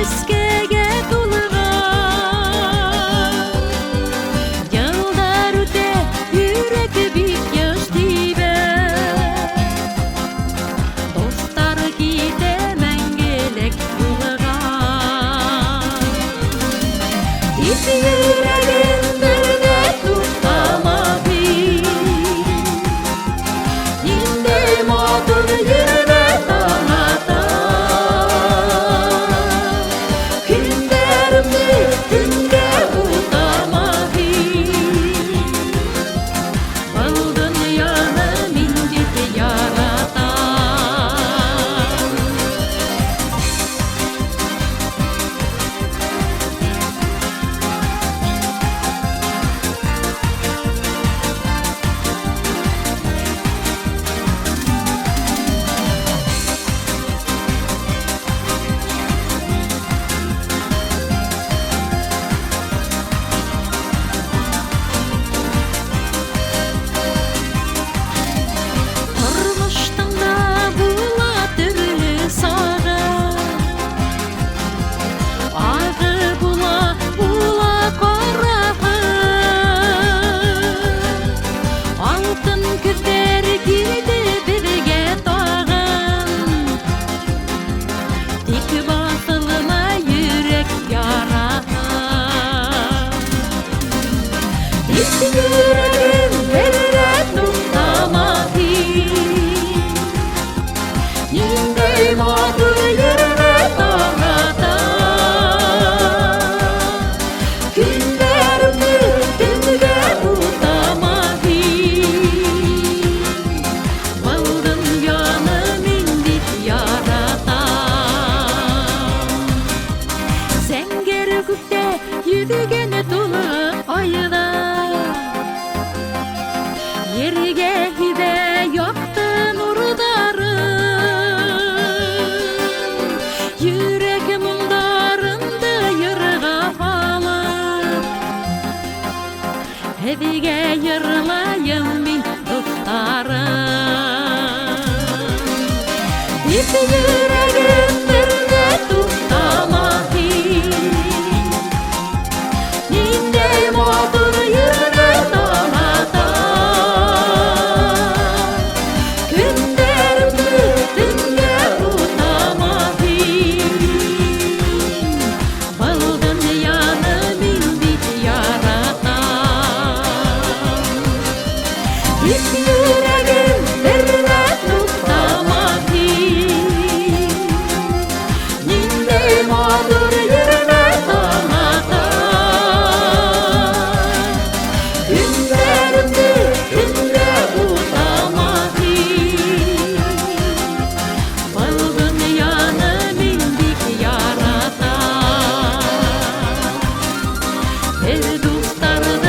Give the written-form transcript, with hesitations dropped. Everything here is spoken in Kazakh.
ескеге тулган жылдар өте жүрек бик еш тийбе достар ките мәңгелек тулган жүрегим бірге туктамады инде матур жүрме таңата күндерімді түнге утамады бұл дүнияны мен жеке яратам Тұрмыштың да була түрлі сағы ағы була қарағы алтын күздер кирді бірге тағын тек басылма жүрек яратам жүрегім бірге туктамады Нендей матур жүрме таңата күндерімді түнге утамады бұл дүнияны мен деп яратам сәңгер көкте yüzgeni толы айда ерге хиде яқты нұрдарын жүрек мұңдарымды йырға алып әбіге йырлайым мен достарым жүрегім бірге туктамады Нендей матур жүрме таңата күндерімді түнге утамады бұл дүнияны мен деп яратам жүрегім бірге туктамады Нендей матур жүрме таңата күндерімді түнге утамады бұл дүнияны мен деп яратам бір достарды